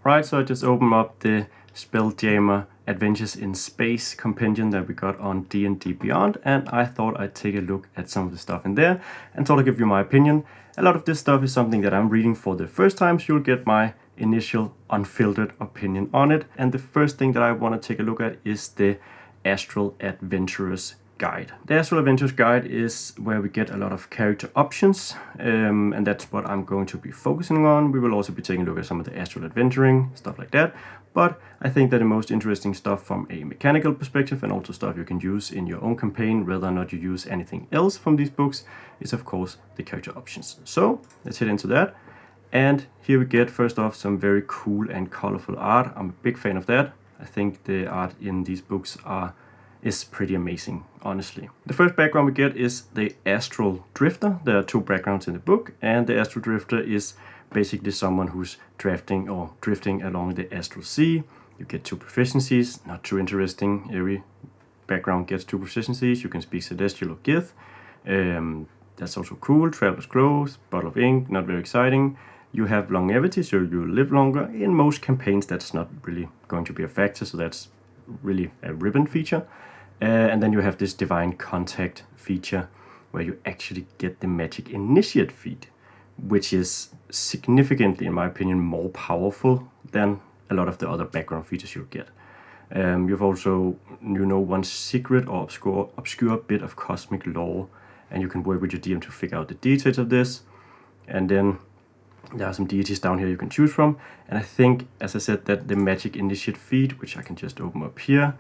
Right, so I just opened up the Spelljammer Adventures in Space compendium that we got on D&D Beyond, and I thought I'd take a look at some of the stuff in there and sort of give you my opinion. A lot of this stuff is something that I'm reading for the first time, so you'll get my initial unfiltered opinion on it. And the first thing that I want to take a look at is the Astral Adventurous guide. The Astral Adventurous guide is where we get a lot of character options, and that's what I'm going to be focusing on. We will also be taking a look at some of the astral adventuring, stuff like that. But I think that the most interesting stuff from a mechanical perspective, and also stuff you can use in your own campaign, whether or not you use anything else from these books, is of course the character options. So let's head into that. And here we get, first off, some very cool and colorful art. I'm a big fan of that. I think the art in these books is pretty amazing, honestly. The first background we get is the Astral Drifter. There are two backgrounds in the book, and the Astral Drifter is basically someone who's drafting or drifting along the astral sea. You get two proficiencies, not too interesting. Every background gets two proficiencies. You can speak Celestial or Gith. That's also cool. Traveler's Clothes, Bottle of Ink, not very exciting. You have longevity, so you live longer. In most campaigns, that's not really going to be a factor, so that's really a ribbon feature. And then you have this Divine Contact feature where you actually get the Magic Initiate feat, which is significantly, in my opinion, more powerful than a lot of the other background features you'll get. You've also, one secret or obscure bit of cosmic lore, and you can work with your DM to figure out the details of this. And then there are some deities down here you can choose from. And I think, as I said, that the Magic Initiate feat, which I can just open up here,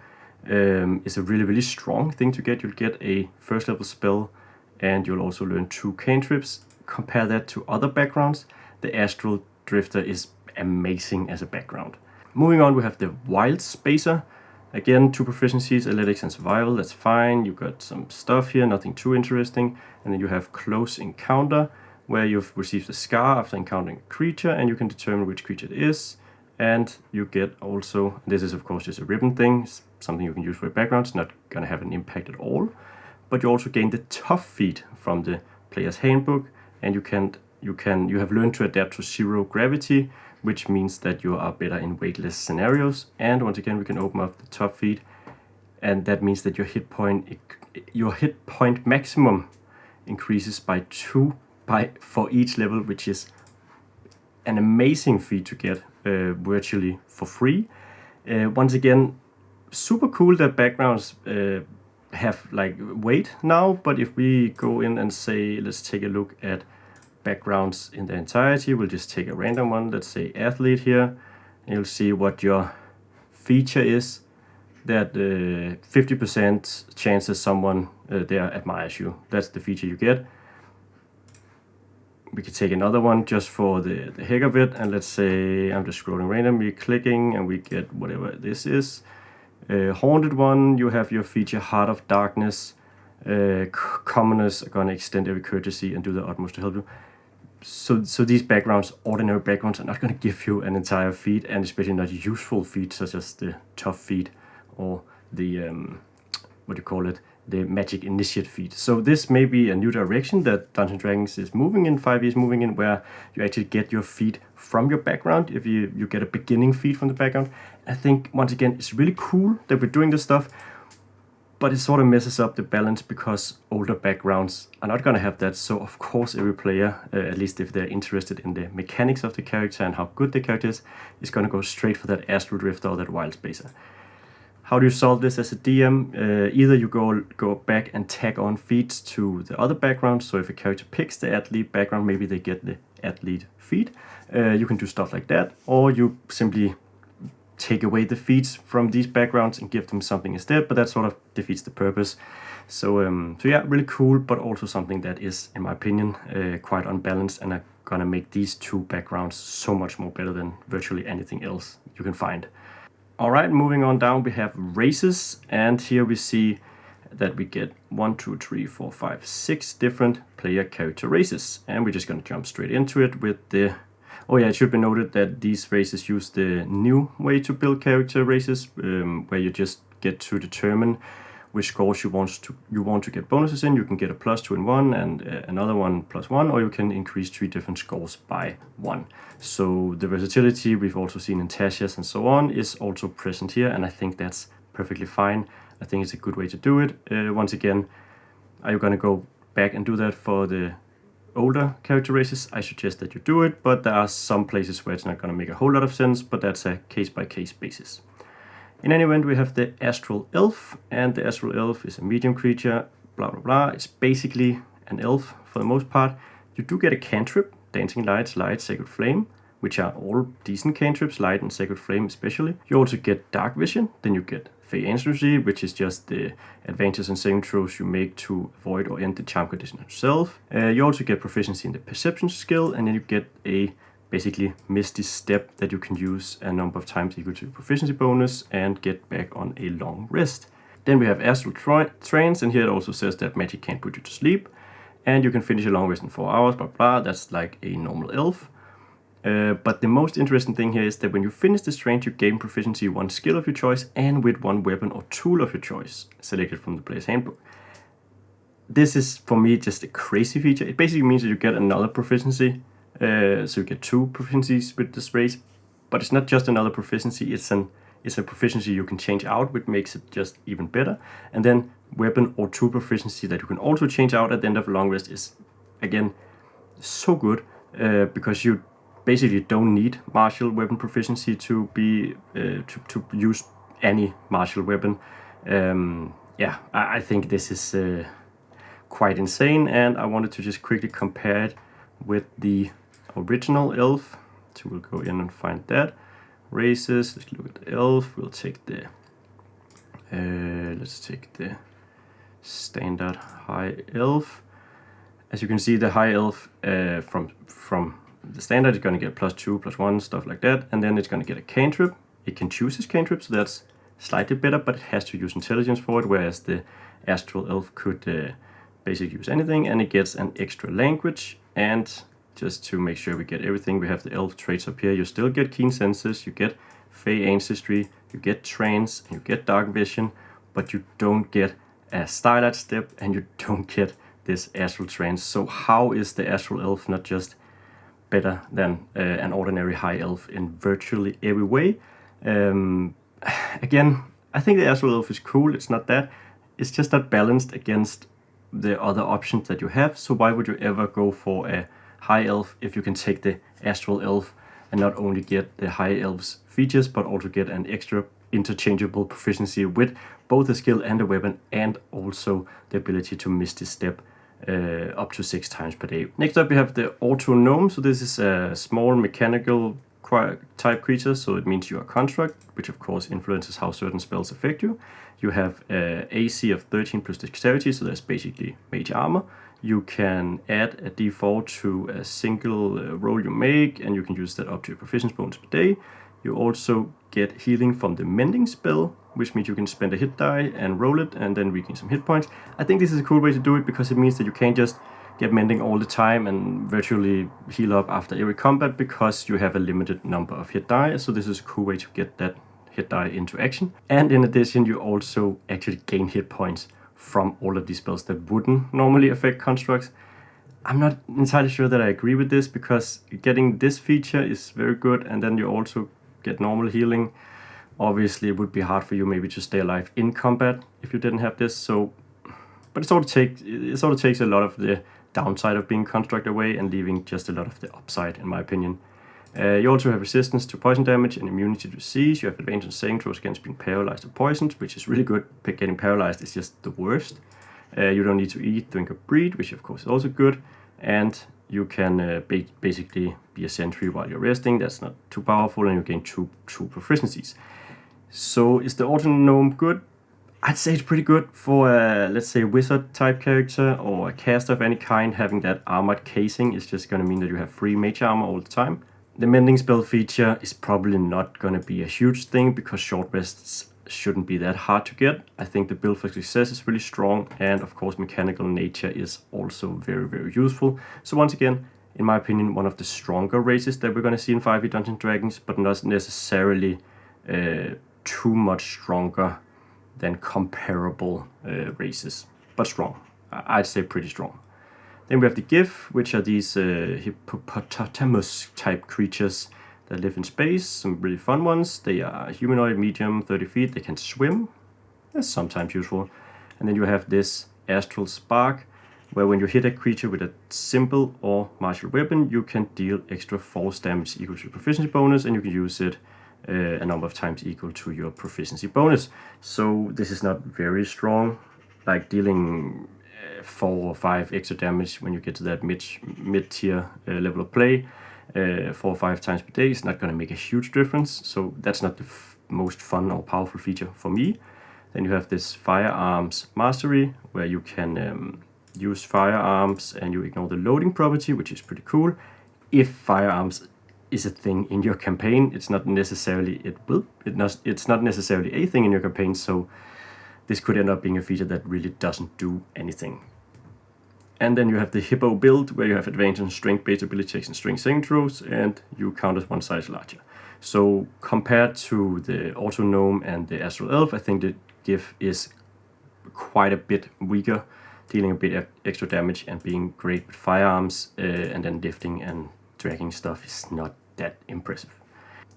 is a really strong thing to get. You'll get a first level spell, and you'll also learn 2 cantrips. Compare that to other backgrounds. The Astral Drifter is amazing as a background. Moving on, we have the Wild Spacer. Again, 2 proficiencies, athletics and survival, that's fine. You got some stuff here, nothing too interesting. And then you have Close Encounter, where you've received a scar after encountering a creature, and you can determine which creature it is. And you get also, this is of course just a ribbon thing, something you can use for a background. It's not going to have an impact at all. But you also gain the Tough feat from the player's handbook, and you have learned to adapt to 0 gravity, which means that you are better in weightless scenarios. And once again, we can open up the Tough feat, and that means that your hit point maximum increases by 2 for each level, which is an amazing feat to get virtually for free. Once again, super cool that backgrounds have like weight now, but if we go in and say, let's take a look at backgrounds in the entirety, we'll just take a random one, let's say athlete here, and you'll see what your feature is, that 50% chances someone there admires you. That's the feature you get. We could take another one just for the heck of it, and let's say I'm just scrolling randomly, clicking, and we get whatever this is. Haunted one, you have your feature Heart of Darkness. Commoners are going to extend every courtesy and do their utmost to help you. So these backgrounds, ordinary backgrounds, are not going to give you an entire feat, and especially not useful feats such as the Tough feat or the the Magic Initiate feat. So this may be a new direction that Dungeons & Dragons is moving in, 5e is moving in, where you actually get your feat from your background, if you get a beginning feat from the background. I think, once again, it's really cool that we're doing this stuff, but it sort of messes up the balance because older backgrounds are not going to have that. So of course every player, at least if they're interested in the mechanics of the character and how good the character is going to go straight for that Astral Drifter or that Wild Spacer. How do you solve this as a DM? Either you go back and tag on feats to the other backgrounds. So if a character picks the athlete background, maybe they get the athlete feat. You can do stuff like that, or you simply take away the feats from these backgrounds and give them something instead. But that sort of defeats the purpose. So yeah, really cool, but also something that is, in my opinion, quite unbalanced, and are gonna make these 2 backgrounds so much more better than virtually anything else you can find. Alright, moving on down, we have races, and here we see that we get 1, 2, 3, 4, 5, 6 different player character races, and we're just going to jump straight into it with the... Oh yeah, it should be noted that these races use the new way to build character races, where you just get to determine which scores you want to get bonuses in. You can get a +2 in one and another one +1, or you can increase 3 different scores by 1. So the versatility we've also seen in Tasha's and so on is also present here, and I think that's perfectly fine. I think it's a good way to do it. Once again, are you going to go back and do that for the older character races? I suggest that you do it, but there are some places where it's not going to make a whole lot of sense, but that's a case-by-case basis. In any event, we have the Astral Elf, and the Astral Elf is a medium creature, blah blah blah. It's basically an elf for the most part. You do get a cantrip, Dancing Lights, Light, Sacred Flame, which are all decent cantrips, Light and Sacred Flame especially. You also get Dark Vision, then you get Fey Ancestry, which is just the advantages and saving throws you make to avoid or end the charm condition yourself. You also get proficiency in the Perception skill, and then you get a basically Misty Step that you can use a number of times equal to your proficiency bonus and get back on a long rest. Then we have Astral Trance, and here it also says that magic can't put you to sleep, and you can finish a long rest in 4 hours, blah blah. That's like a normal elf. But the most interesting thing here is that when you finish this trance, you gain proficiency 1 skill of your choice and with 1 weapon or tool of your choice selected from the player's handbook. This is, for me, just a crazy feature. It basically means that you get another proficiency, so you get 2 proficiencies with this race, but it's not just another proficiency, it's a proficiency you can change out, which makes it just even better. And then weapon or tool proficiency that you can also change out at the end of a long rest is, again, so good, because you basically don't need martial weapon proficiency to be to use any martial weapon. Yeah, I think this is quite insane, and I wanted to just quickly compare it with the original elf. So we'll go in and find that. Races, let's look at the elf. We'll take the let's take the standard high elf. As you can see, the high elf from the standard is going to get +2, +1, stuff like that, and then it's going to get a cantrip. It can choose his cantrip, so that's slightly better, but it has to use intelligence for it, whereas the Astral Elf could basically use anything, and it gets an extra language. And just to make sure we get everything, we have the elf traits up here. You still get Keen Senses, you get Fey Ancestry, you get Trance, and you get Dark Vision, but you don't get a Starlight Step, and you don't get this Astral Trance. So how is the Astral Elf not just better than an ordinary high elf in virtually every way? Again, I think the Astral Elf is cool, it's not that. It's just not balanced against the other options that you have, so why would you ever go for a high elf if you can take the Astral Elf and not only get the high elf's features, but also get an extra interchangeable proficiency with both the skill and the weapon, and also the ability to Misty Step up to 6 times per day. Next up we have the Auto Gnome. So this is a small mechanical type creature, so it means you are construct, which of course influences how certain spells affect you. You have AC of 13 plus dexterity, so that's basically mage armor. You can add a d4 to a single roll you make, and you can use that up to your proficiency bonus per day. You also get healing from the mending spell, which means you can spend a hit die and roll it and then regain some hit points. I think this is a cool way to do it, because it means that you can't just get mending all the time and virtually heal up after every combat, because you have a limited number of hit die. So this is a cool way to get that hit die into action. And in addition, you also actually gain hit points from all of these spells that wouldn't normally affect constructs. I'm not entirely sure that I agree with this, because getting this feature is very good, and then you also get normal healing. Obviously, it would be hard for you maybe to stay alive in combat if you didn't have this. So, but it sort of takes a lot of the downside of being construct away and leaving just a lot of the upside, in my opinion. You also have resistance to poison damage and immunity to disease. You have advantage in saving throws against being paralyzed or poisoned, which is really good. Getting paralyzed is just the worst. You don't need to eat, drink, or breathe, which of course is also good. And you can basically be a sentry while you're resting. That's not too powerful, and you gain two proficiencies. So is the Auto Gnome good? I'd say it's pretty good for a, let's say, wizard type character or a caster of any kind. Having that armored casing is just going to mean that you have free mage armor all the time. The mending spell feature is probably not going to be a huge thing, because short rests shouldn't be that hard to get. I think the build for success is really strong, and of course mechanical nature is also very, very useful. So once again, in my opinion, one of the stronger races that we're going to see in 5e Dungeons & Dragons, but not necessarily too much stronger than comparable races, but strong. I'd say pretty strong. Then we have the GIF, which are these hippopotamus-type creatures that live in space, some really fun ones. They are humanoid, medium, 30 feet. They can swim. That's sometimes useful. And then you have this Astral Spark, where when you hit a creature with a simple or martial weapon, you can deal extra force damage equal to your proficiency bonus, and you can use it a number of times equal to your proficiency bonus. So this is not very strong, like dealing 4 or 5 extra damage when you get to that mid-tier level of play 4 or 5 times per day is not going to make a huge difference. So that's not the most fun or powerful feature for me. Then you have this Firearms Mastery, where you can use firearms and you ignore the loading property, which is pretty cool. If firearms is a thing in your campaign, it's not necessarily it's not necessarily a thing in your campaign, so this could end up being a feature that really doesn't do anything. And then you have the Hippo build, where you have advantage on strength-based ability checks and strength saving throws, and you count as one size larger. So compared to the Autonome and the Astral Elf, I think the GIF is quite a bit weaker, dealing a bit extra damage and being great with firearms, and then lifting and dragging stuff is not that impressive.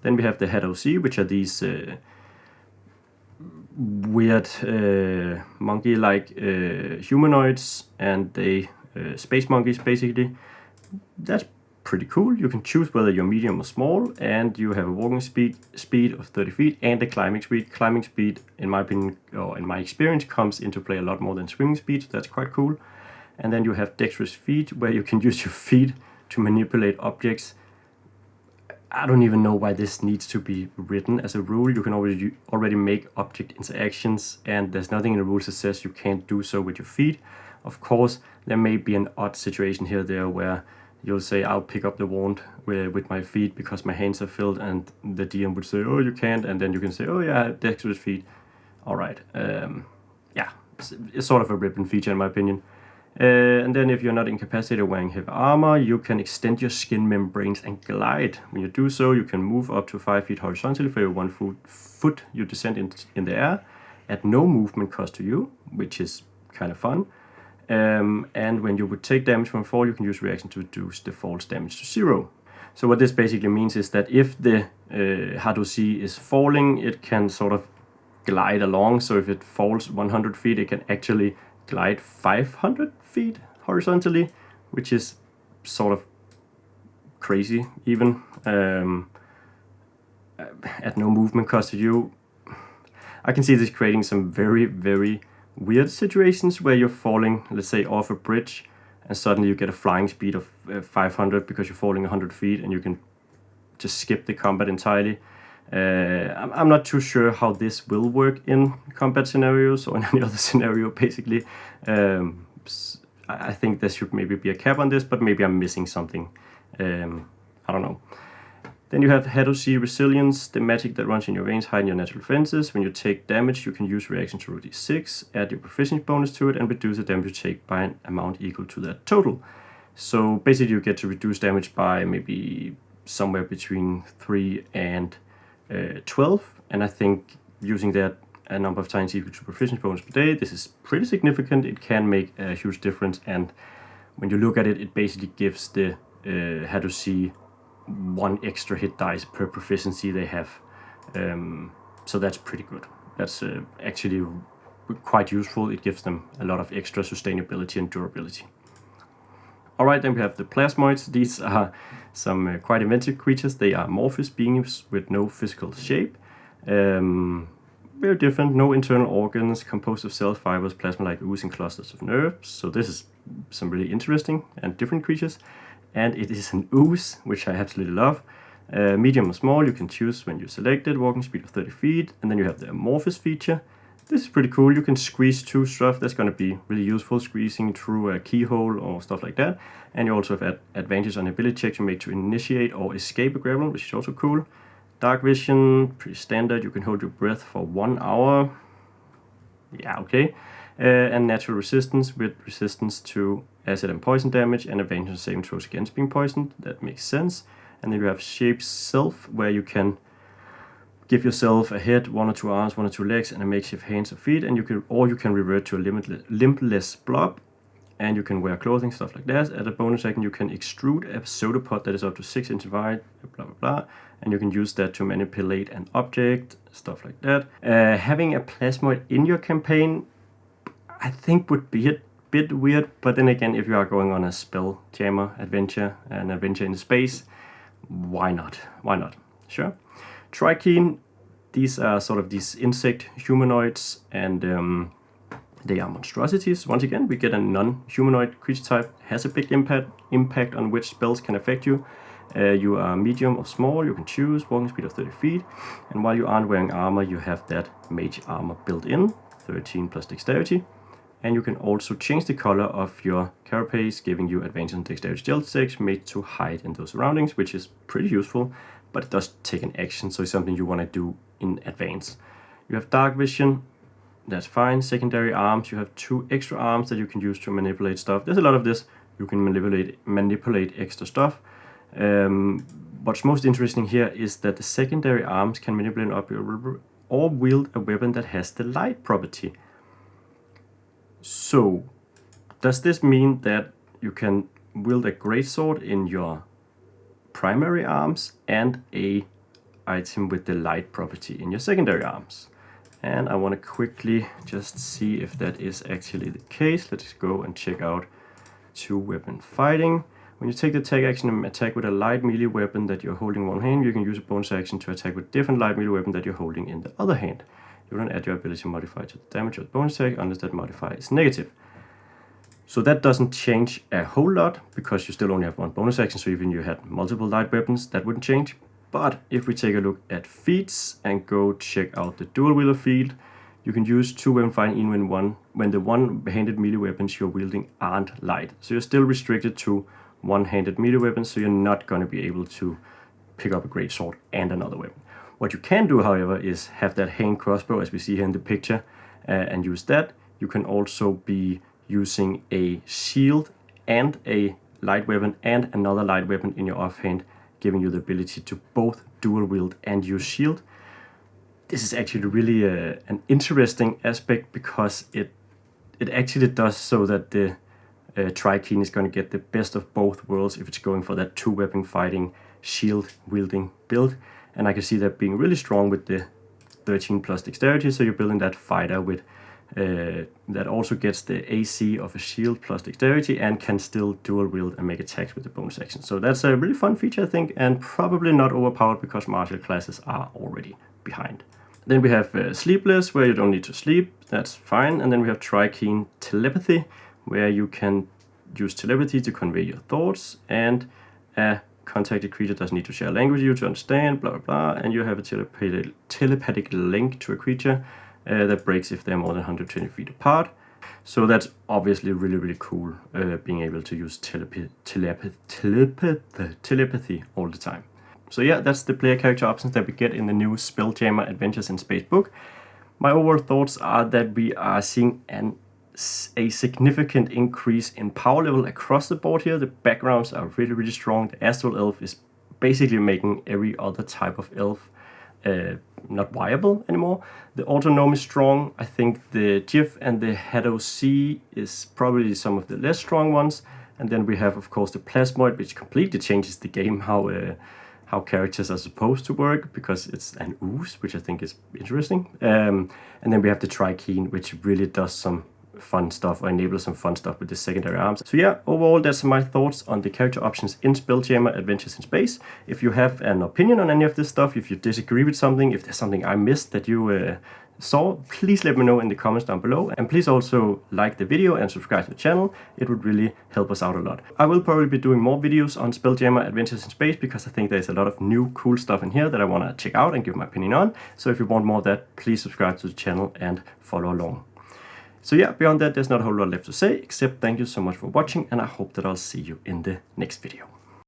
Then we have the Head OC, which are these weird monkey-like humanoids, and they space monkeys basically. That's pretty cool. You can choose whether you're medium or small, and you have a walking speed of 30 feet and a climbing speed. Climbing speed, in my opinion, or in my experience, comes into play a lot more than swimming speed, so that's quite cool. And then you have Dextrous Feet, where you can use your feet to manipulate objects. I don't even know why this needs to be written as a rule. You can already make object interactions, and there's nothing in the rules that says you can't do so with your feet. Of course, there may be an odd situation here there where you'll say, I'll pick up the wand with my feet because my hands are filled, and the DM would say, oh, you can't, and then you can say, oh yeah, I have Dextrous Feet. All right. Yeah, it's sort of a ribbon feature in my opinion. And then if you're not incapacitated or wearing heavy armor, you can extend your skin membranes and glide. When you do so, you can move up to 5 feet horizontally for every 1 foot you descend in the air at no movement cost to you, which is kind of fun. And when you would take damage from a fall, you can use reaction to reduce the fall's damage to 0. So what this basically means is that if the Hadosi is falling, it can sort of glide along. So if it falls 100 feet, it can actually glide 500 feet horizontally, which is sort of crazy even, at no movement cost to you. I can see this creating some very, very weird situations where you're falling, let's say, off a bridge, and suddenly you get a flying speed of 500 because you're falling 100 feet, and you can just skip the combat entirely. I'm not too sure how this will work in combat scenarios or in any other scenario, basically. I think there should maybe be a cap on this, but maybe I'm missing something. I don't know. Then you have Head OC Resilience, the magic that runs in your veins, hiding your natural defenses. When you take damage, you can use reaction to roll d6, add your proficiency bonus to it, and reduce the damage you take by an amount equal to that total. So basically you get to reduce damage by maybe somewhere between 3 and 12, and I think using that a number of times equal to proficiency bonus per day, this is pretty significant. It can make a huge difference, and when you look at it, it basically gives the Hadosi 1 extra hit dice per proficiency they have. So that's pretty good. That's actually quite useful. It gives them a lot of extra sustainability and durability. Alright, then we have the Plasmoids. These are some quite inventive creatures. They are amorphous beings with no physical shape. Very different, no internal organs, composed of cell fibers, plasma-like ooze, and clusters of nerves. So this is some really interesting and different creatures. And it is an ooze, which I absolutely love. Medium or small, you can choose when you select it, walking speed of 30 feet. And then you have the amorphous feature. This is pretty cool. You can squeeze through stuff. That's going to be really useful, squeezing through a keyhole or stuff like that. And you also have advantage on ability checks you make to initiate or escape a grapple, which is also cool. Dark vision, pretty standard. You can hold your breath for 1 hour. Yeah, okay. And natural resistance with resistance to acid and poison damage, and advantage on saving throws against being poisoned. That makes sense. And then you have shape self, where you can give yourself a head, 1 or 2 arms, 1 or 2 legs, and a makeshift hands or feet, and you can revert to a limbless blob, and you can wear clothing, stuff like that. At a bonus action, you can extrude a pseudopod that is up to 6 inches wide, blah blah blah, and you can use that to manipulate an object, stuff like that. Having a plasmoid in your campaign, I think would be a bit weird, but then again, if you are going on a Spelljammer adventure, an adventure in space, why not? Why not? Sure. Trikhin, these are sort of these insect humanoids, and they are monstrosities. Once again, we get a non-humanoid creature type, has a big impact on which spells can affect you. You are medium or small, you can choose, walking speed of 30 feet, and while you aren't wearing armor, you have that mage armor built in, 13 plus dexterity, and you can also change the color of your carapace, giving you advantage on dexterity stealth checks made to hide in those surroundings, which is pretty useful, but it does take an action, so it's something you want to do in advance. You have dark vision, that's fine. Secondary arms, you have 2 extra arms that you can use to manipulate stuff. There's a lot of this. You can manipulate extra stuff. What's most interesting here is that the secondary arms can manipulate an object or wield a weapon that has the light property. So, does this mean that you can wield a greatsword in your primary arms and a item with the light property in your secondary arms? And I want to quickly just see if that is actually the case. Let's go and check out 2-weapon fighting. When you take the attack action and attack with a light melee weapon that you're holding in one hand, you can use a bonus action to attack with different light melee weapon that you're holding in the other hand. You don't add your ability modifier to the damage of the bonus attack unless that modifier is negative. So that doesn't change a whole lot, because you still only have 1 bonus action, so even if you had multiple light weapons, that wouldn't change. But if we take a look at feats and go check out the dual wielder field, you can use 2-weapon fighting even when the one-handed melee weapons you're wielding aren't light. So you're still restricted to one-handed melee weapons, so you're not going to be able to pick up a greatsword and another weapon. What you can do, however, is have that hand crossbow, as we see here in the picture, and use that. You can also be using a shield and a light weapon and another light weapon in your offhand, giving you the ability to both dual wield and use shield. This is actually really an interesting aspect, because it actually does so that the Trikhin is going to get the best of both worlds if it's going for that 2-weapon fighting shield wielding build. And I can see that being really strong with the 13 plus dexterity, so you're building that fighter with that also gets the AC of a shield plus dexterity and can still dual wield and make attacks with the bonus action. So that's a really fun feature, I think, and probably not overpowered because martial classes are already behind. Then we have Sleepless, where you don't need to sleep, that's fine. And then we have Trikhin Telepathy, where you can use telepathy to convey your thoughts, and a contacted creature doesn't need to share language with you to understand, blah blah blah, and you have a telepathic link to a creature that breaks if they're more than 120 feet apart. So that's obviously really cool, being able to use telepathy all the time. So yeah, that's the player character options that we get in the new Spelljammer Adventures in Space book. My overall thoughts are that we are seeing a significant increase in power level across the board here. The backgrounds are really strong. The Astral Elf is basically making every other type of elf not viable anymore. The Autonom is strong. I think the GIF and the Hado C is probably some of the less strong ones. And then we have, of course, the Plasmoid, which completely changes the game, how characters are supposed to work, because it's an ooze, which I think is interesting. And then we have the Trikhin, which really does some fun stuff, or enables some fun stuff with the secondary arms. So yeah, overall, that's my thoughts on the character options in Spelljammer Adventures in Space. If you have an opinion on any of this stuff, if you disagree with something, if there's something I missed that you saw, please let me know in the comments down below. And please also like the video and subscribe to the channel. It would really help us out a lot. I will probably be doing more videos on Spelljammer Adventures in Space, because I think there's a lot of new cool stuff in here that I want to check out and give my opinion on. So if you want more of that, please subscribe to the channel and follow along. So yeah, beyond that, there's not a whole lot left to say, except thank you so much for watching, and I hope that I'll see you in the next video.